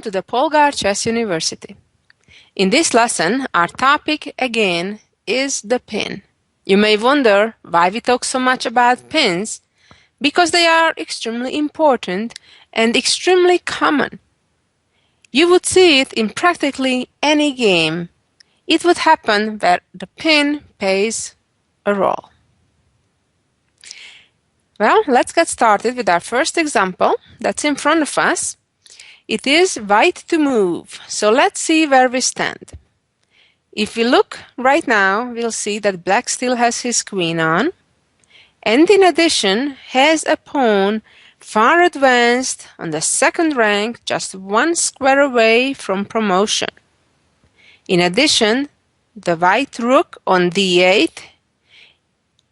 to the Polgar Chess University. In this lesson, our topic again is the pin. You may wonder why we talk so much about pins, because they are extremely important and extremely common. You would see it in practically any game. It would happen where the pin plays a role. Well, let's get started with our first example that's in front of us. It is white to move, so let's see where we stand. If we look right now, we'll see that black still has his queen on, and in addition has a pawn far advanced on the second rank, just one square away from promotion. In addition, the white rook on d8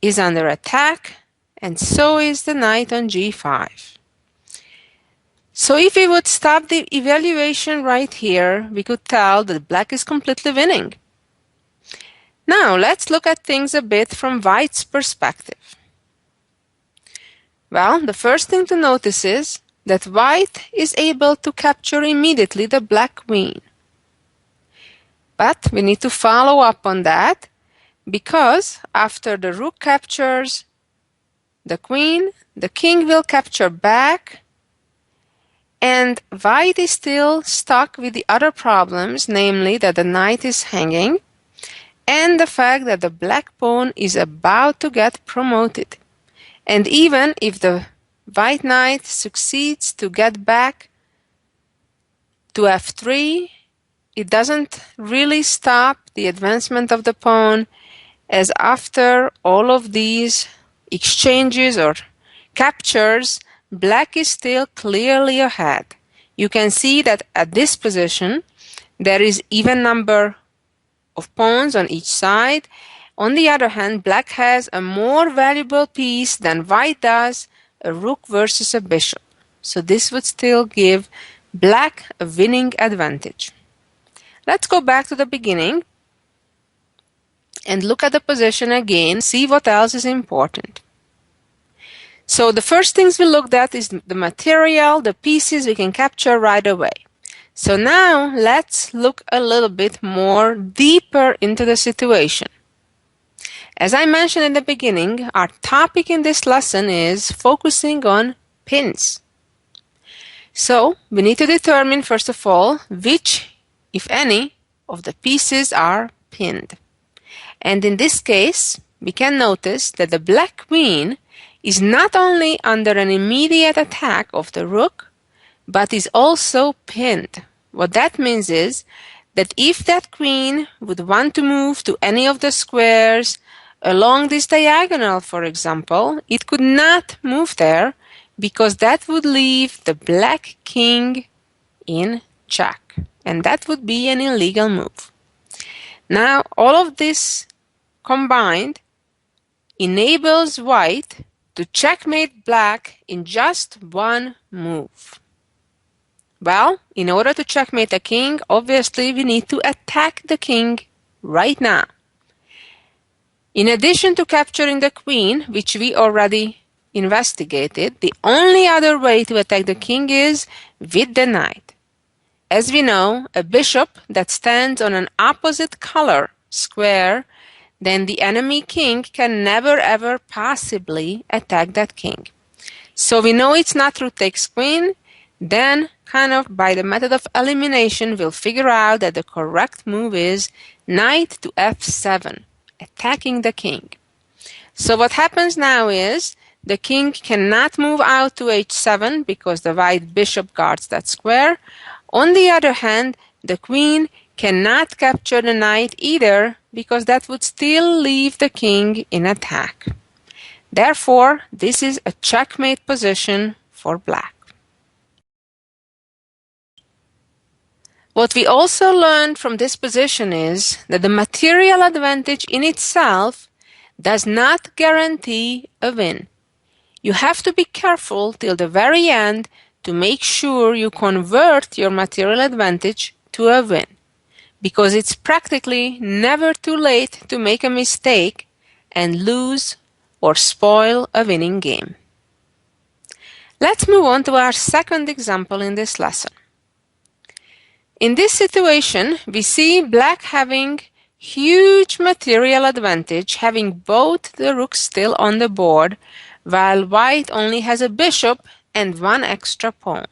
is under attack, and so is the knight on g5. So if we would stop the evaluation right here, we could tell that black is completely winning. Now let's look at things a bit from white's perspective. Well, the first thing to notice is that white is able to capture immediately the black queen. But we need to follow up on that, because after the rook captures the queen, the king will capture back, and white is still stuck with the other problems, namely that the knight is hanging and the fact that the black pawn is about to get promoted. And even if the white knight succeeds to get back to f3, it doesn't really stop the advancement of the pawn, as after all of these exchanges or captures, black is still clearly ahead. You can see that at this position there is even number of pawns on each side. On the other hand, black has a more valuable piece than white does, a rook versus a bishop. So this would still give black a winning advantage. Let's go back to the beginning and look at the position again, see what else is important. So the first things we looked at is the material, the pieces we can capture right away. So now let's look a little bit more deeper into the situation. As I mentioned in the beginning, our topic in this lesson is focusing on pins. So we need to determine first of all which, if any, of the pieces are pinned. And in this case, we can notice that the black queen is not only under an immediate attack of the rook, but is also pinned. What that means is that if that queen would want to move to any of the squares along this diagonal, for example, it could not move there, because that would leave the black king in check, and that would be an illegal move. Now, all of this combined enables white to checkmate black in just one move. Well, in order to checkmate a king, obviously we need to attack the king right now. In addition to capturing the queen, which we already investigated, the only other way to attack the king is with the knight. As we know, a bishop that stands on an opposite color square, then the enemy king can never ever possibly attack that king. So we know it's not rook takes queen, then kind of by the method of elimination we'll figure out that the correct move is knight to f7, attacking the king. So what happens now is the king cannot move out to h7 because the white bishop guards that square. On the other hand, the queen cannot capture the knight either, because that would still leave the king in attack. Therefore, this is a checkmate position for black. What we also learned from this position is that the material advantage in itself does not guarantee a win. You have to be careful till the very end to make sure you convert your material advantage to a win, because it's practically never too late to make a mistake and lose or spoil a winning game. Let's move on to our second example in this lesson. In this situation, we see black having huge material advantage, having both the rooks still on the board, while white only has a bishop and one extra pawn.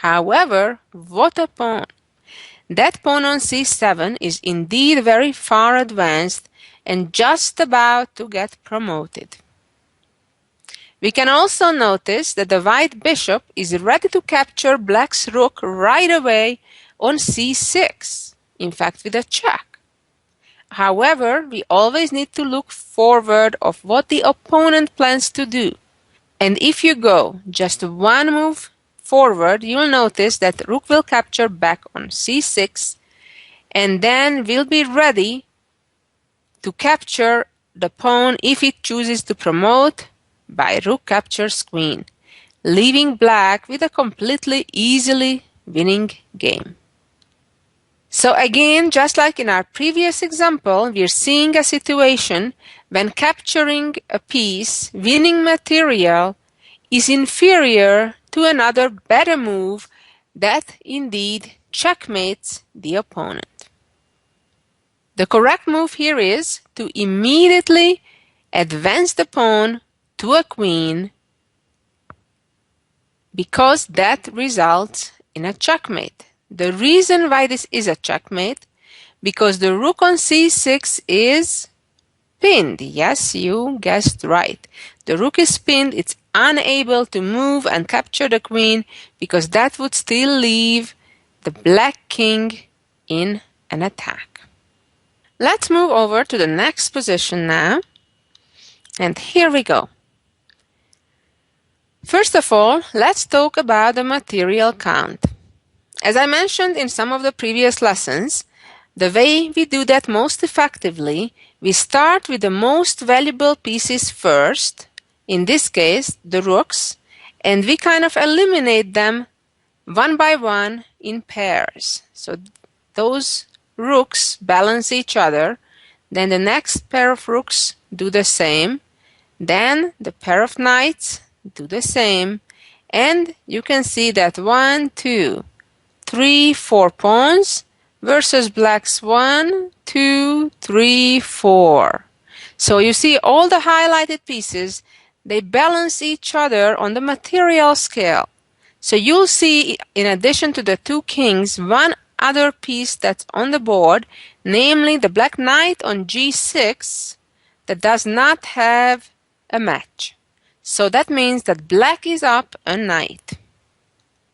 However, what a pawn! That pawn on c7 is indeed very far advanced and just about to get promoted. We can also notice that the white bishop is ready to capture black's rook right away on c6, in fact with a check. However, we always need to look forward of what the opponent plans to do. And if you go just one move forward, you'll notice that rook will capture back on c6 and then will be ready to capture the pawn if it chooses to promote by rook captures queen, leaving black with a completely easily winning game. So again, just like in our previous example, we're seeing a situation when capturing a piece, winning material, is inferior to another better move that indeed checkmates the opponent. The correct move here is to immediately advance the pawn to a queen because that results in a checkmate. The reason why this is a checkmate, because the rook on c6 is pinned. Yes, you guessed right. The rook is pinned. It's unable to move and capture the queen because that would still leave the black king in an attack. Let's move over to the next position now. And here we go. First of all, let's talk about the material count. As I mentioned in some of the previous lessons, the way we do that most effectively, we start with the most valuable pieces first, in this case the rooks, and we kind of eliminate them one by one in pairs. So those rooks balance each other, then the next pair of rooks do the same, then the pair of knights do the same, and you can see that 1, 2, 3, 4 pawns versus black's 1, 2, 3, 4. So you see all the highlighted pieces, they balance each other on the material scale. So you'll see, in addition to the two kings, one other piece that's on the board, namely the black knight on g6 that does not have a match. So that means that black is up a knight.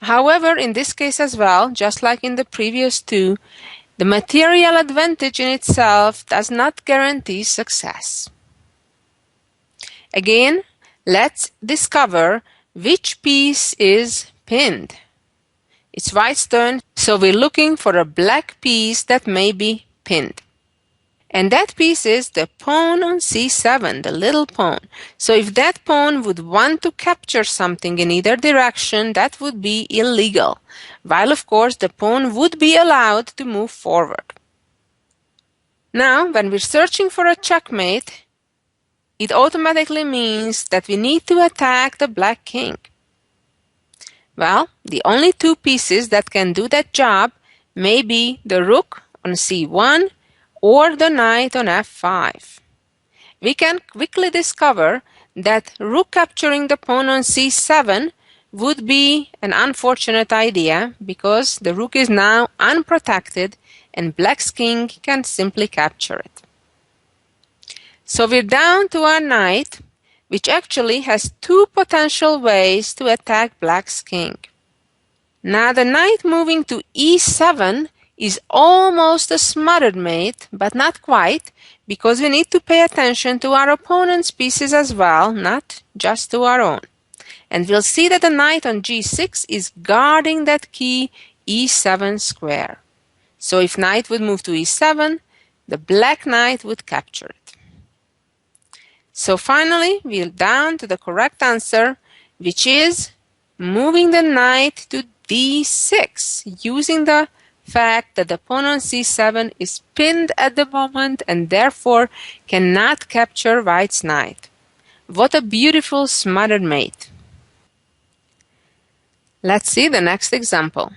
However, in this case as well, just like in the previous two, the material advantage in itself does not guarantee success. Again, let's discover which piece is pinned. It's white's turn, so we're looking for a black piece that may be pinned. And that piece is the pawn on c7, the little pawn. So if that pawn would want to capture something in either direction, that would be illegal, while of course the pawn would be allowed to move forward. Now, when we're searching for a checkmate, it automatically means that we need to attack the black king. Well, the only two pieces that can do that job may be the rook on c1 or the knight on f5. We can quickly discover that rook capturing the pawn on c7 would be an unfortunate idea because the rook is now unprotected and black's king can simply capture it. So we're down to our knight, which actually has two potential ways to attack black's king. Now the knight moving to e7 is almost a smothered mate, but not quite, because we need to pay attention to our opponent's pieces as well, not just to our own. And we'll see that the knight on g6 is guarding that key e7 square. So if knight would move to e7, the black knight would capture it. So finally, we're down to the correct answer, which is moving the knight to d6, using the fact that the pawn on c7 is pinned at the moment and therefore cannot capture white's knight. What a beautiful smothered mate. Let's see the next example.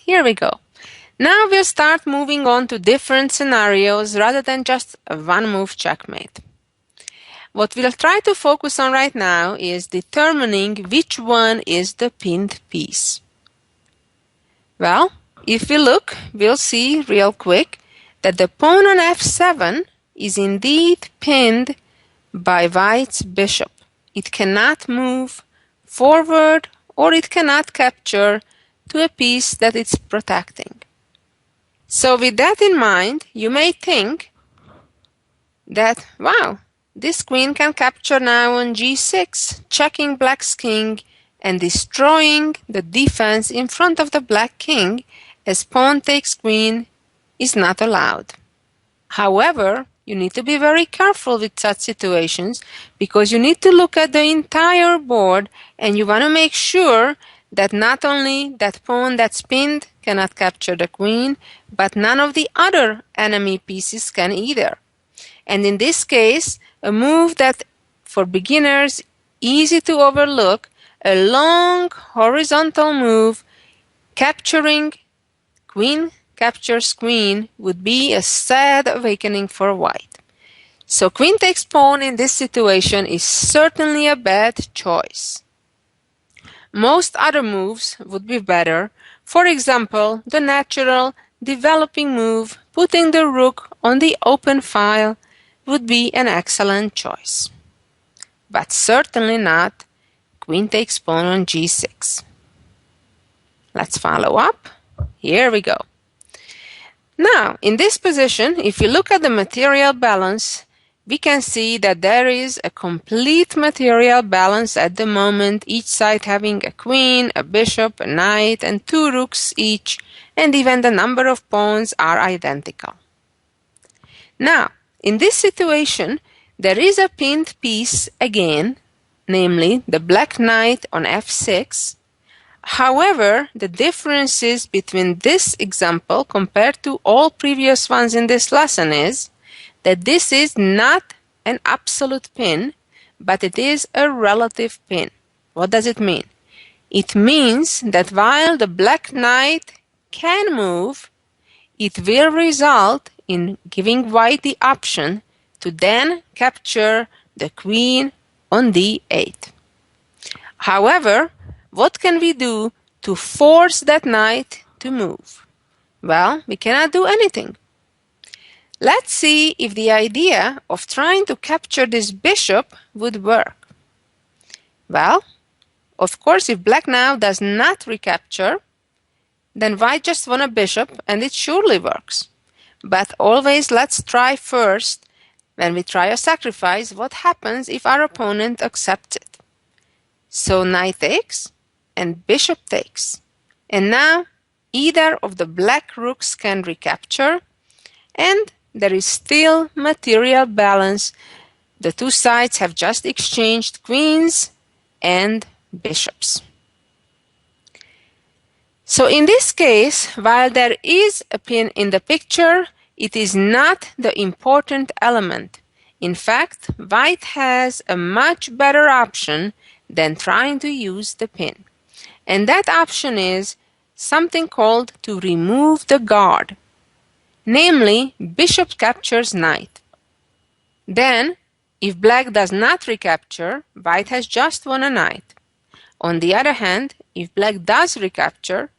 Here we go. Now we'll start moving on to different scenarios rather than just a one-move checkmate. What we'll try to focus on right now is determining which one is the pinned piece. Well, if we look, we'll see real quick that the pawn on f7 is indeed pinned by white's bishop. It cannot move forward or it cannot capture to a piece that it's protecting. So with that in mind, you may think that, wow, this queen can capture now on g6, checking black's king and destroying the defense in front of the black king, as pawn takes queen is not allowed. However, you need to be very careful with such situations because you need to look at the entire board and you want to make sure that not only that pawn that's pinned cannot capture the queen, but none of the other enemy pieces can either. And in this case, a move that for beginners easy to overlook, a long horizontal move capturing queen captures queen would be a sad awakening for white. So queen takes pawn in this situation is certainly a bad choice. Most other moves would be better. For example, the natural developing move, putting the rook on the open file, would be an excellent choice. But certainly not queen takes pawn on g6. Let's follow up. Here we go. Now, in this position, if you look at the material balance, we can see that there is a complete material balance at the moment, each side having a queen, a bishop, a knight, and 2 rooks each, and even the number of pawns are identical. Now, in this situation, there is a pinned piece again, namely the black knight on f6. However, the differences between this example compared to all previous ones in this lesson is that this is not an absolute pin, but it is a relative pin. What does it mean? It means that while the black knight can move, it will result in giving white the option to then capture the queen on d8. However, what can we do to force that knight to move? Well, we cannot do anything. Let's see if the idea of trying to capture this bishop would work. Well, of course, if black now does not recapture, then white just won a bishop and it surely works. But always let's try first, when we try a sacrifice, what happens if our opponent accepts it. So knight takes and bishop takes. And now either of the black rooks can recapture and there is still material balance. The two sides have just exchanged queens and bishops. So in this case, while there is a pin in the picture, it is not the important element. In fact, white has a much better option than trying to use the pin. And that option is something called to remove the guard. Namely, bishop captures knight. Then, if black does not recapture, white has just won a knight. On the other hand, if black does recapture,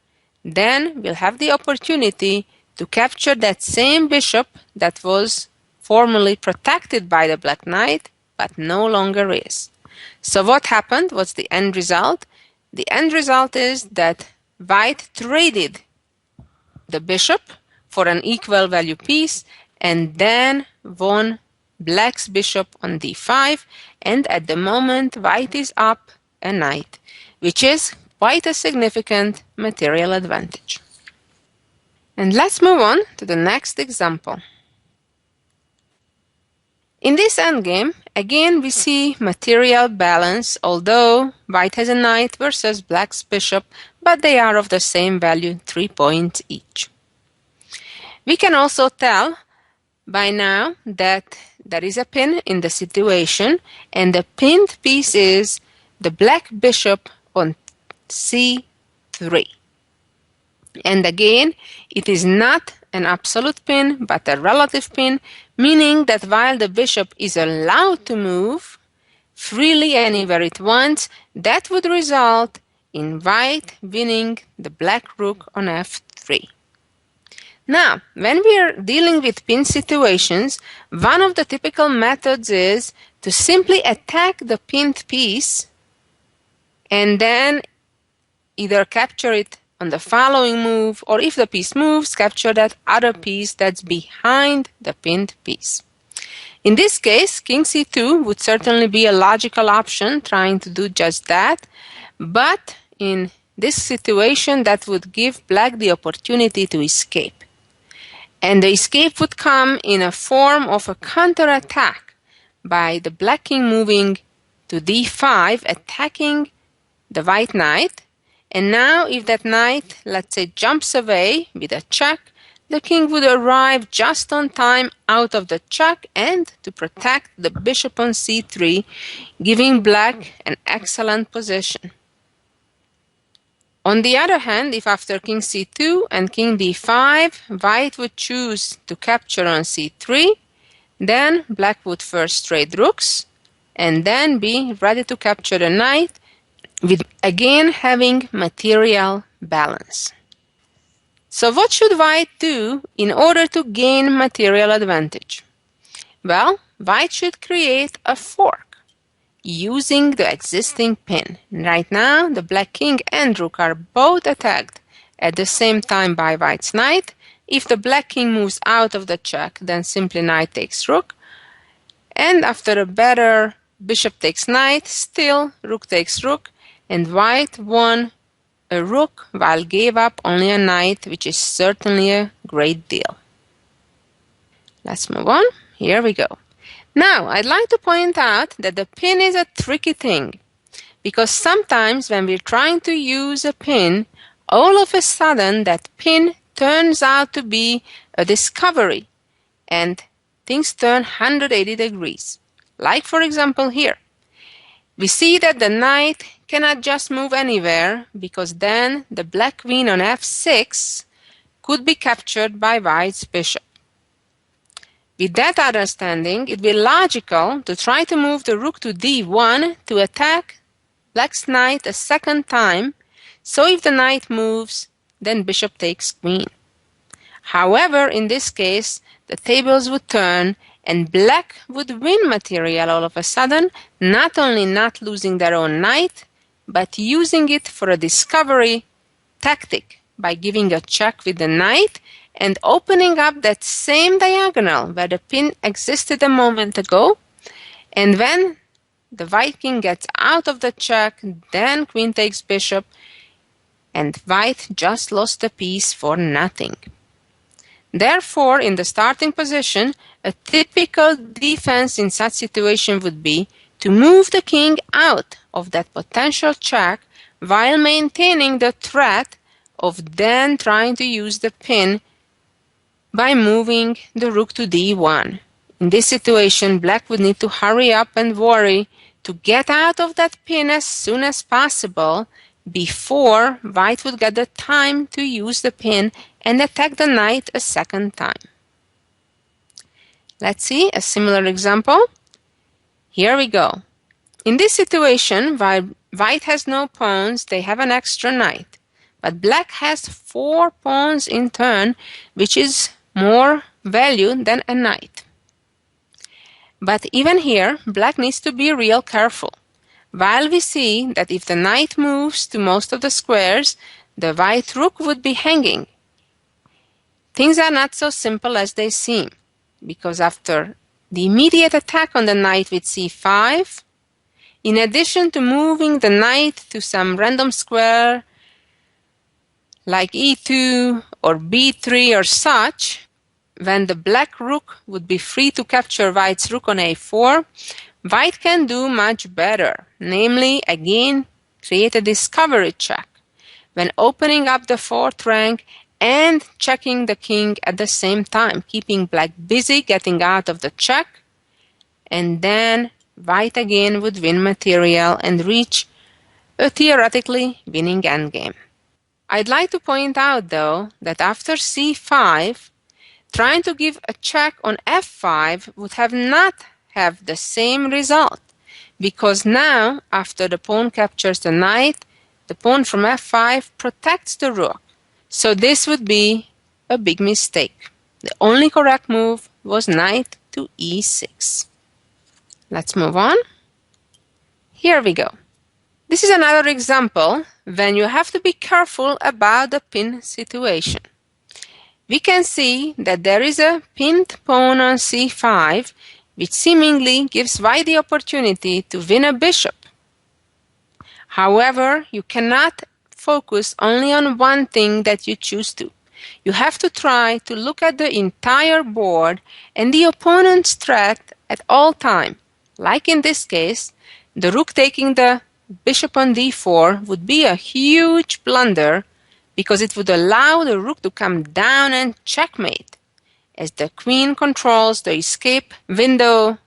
then we'll have the opportunity to capture that same bishop that was formerly protected by the black knight, but no longer is. So what happened? What's the end result? The end result is that white traded the bishop for an equal value piece and then won black's bishop on d5, and at the moment white is up a knight, which is quite a significant material advantage. And let's move on to the next example. In this endgame, again we see material balance, although white has a knight versus black's bishop, but they are of the same value, 3 points each. We can also tell by now that there is a pin in the situation, and the pinned piece is the black bishop on c3. And again, it is not an absolute pin, but a relative pin, meaning that while the bishop is allowed to move freely anywhere it wants, that would result in white winning the black rook on f3. Now, when we are dealing with pin situations, one of the typical methods is to simply attack the pinned piece and then either capture it on the following move, or if the piece moves, capture that other piece that's behind the pinned piece. In this case, king c2 would certainly be a logical option, trying to do just that, but in this situation, that would give black the opportunity to escape. And the escape would come in a form of a counterattack by the black king moving to d5, attacking the white knight. And now if that knight, let's say, jumps away with a check, the king would arrive just on time out of the check and to protect the bishop on c3, giving black an excellent position. On the other hand, if after king c2 and king d5, white would choose to capture on c3, then black would first trade rooks and then be ready to capture the knight, with again having material balance. So what should white do in order to gain material advantage? Well, white should create a fork using the existing pin. Right now, the black king and rook are both attacked at the same time by white's knight. If the black king moves out of the check, then simply knight takes rook. And after a better bishop takes knight, still rook takes rook, and white won a rook while gave up only a knight, which is certainly a great deal. Let's move on. Here we go. Now, I'd like to point out that the pin is a tricky thing, because sometimes when we're trying to use a pin, all of a sudden that pin turns out to be a discovery, and things turn 180 degrees. Like for example here. We see that the knight cannot just move anywhere, because then the black queen on f6 could be captured by white's bishop. With that understanding, it would be logical to try to move the rook to d1 to attack black's knight a second time, so if the knight moves, then bishop takes queen. However, in this case, the tables would turn and black would win material all of a sudden, not only not losing their own knight, but using it for a discovery tactic by giving a check with the knight and opening up that same diagonal where the pin existed a moment ago. And when the white king gets out of the check, then queen takes bishop, and white just lost a piece for nothing. Therefore, in the starting position, a typical defense in such situation would be to move the king out of that potential check while maintaining the threat of then trying to use the pin by moving the rook to d1. In this situation, black would need to hurry up and worry to get out of that pin as soon as possible before white would get the time to use the pin and attack the knight a second time. Let's see a similar example. Here we go. In this situation, while white has no pawns, they have an extra knight. But black has 4 pawns in turn, which is more value than a knight. But even here, black needs to be real careful. While we see that if the knight moves to most of the squares, the white rook would be hanging. Things are not so simple as they seem, because after the immediate attack on the knight with c5, in addition to moving the knight to some random square like e2 or b3 or such, when the black rook would be free to capture white's rook on a4, white can do much better, namely, again, create a discovery check when opening up the 4th rank and checking the king at the same time, keeping black busy getting out of the check, and then white again would win material and reach a theoretically winning endgame. I'd like to point out, though, that after c5, trying to give a check on f5 would not have the same result, because now, after the pawn captures the knight, the pawn from f5 protects the rook. So this would be a big mistake. The only correct move was knight to e6. Let's move on. Here we go. This is another example when you have to be careful about the pin situation. We can see that there is a pinned pawn on c5, which seemingly gives white the opportunity to win a bishop. However, you cannot focus only on one thing that you choose to. You have to try to look at the entire board and the opponent's threat at all times. Like in this case, the rook taking the bishop on d4 would be a huge blunder because it would allow the rook to come down and checkmate. As the queen controls the escape window,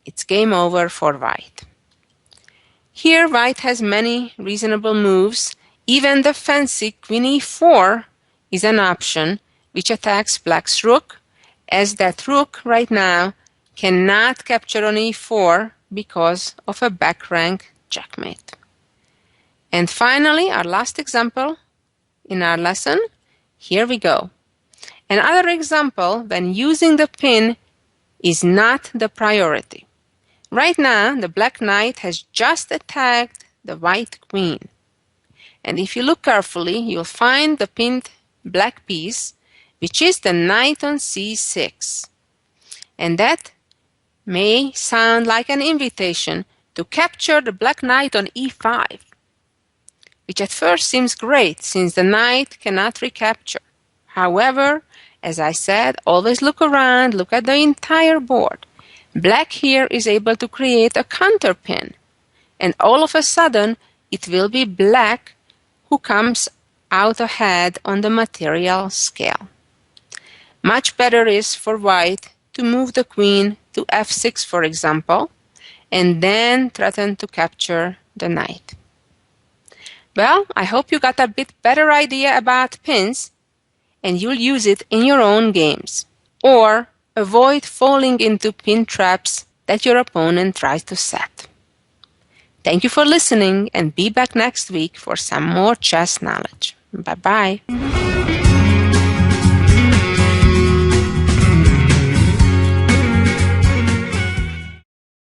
it's game over for white. Here white has many reasonable moves. Even the fancy queen e4 is an option which attacks black's rook, as that rook right now cannot capture on e4 because of a back rank checkmate. And finally, our last example in our lesson. Here we go. Another example when using the pin is not the priority. Right now, the black knight has just attacked the white queen. And if you look carefully, you'll find the pinned black piece, which is the knight on c6. And that may sound like an invitation to capture the black knight on e5, which at first seems great since the knight cannot recapture. However, as I said, always look around, look at the entire board. Black here is able to create a counterpin, and all of a sudden it will be black who comes out ahead on the material scale. Much better is for white to move the queen to f6, for example, and then threaten to capture the knight. Well, I hope you got a bit better idea about pins and you'll use it in your own games. Or avoid falling into pin traps that your opponent tries to set. Thank you for listening and be back next week for some more chess knowledge. Bye-bye.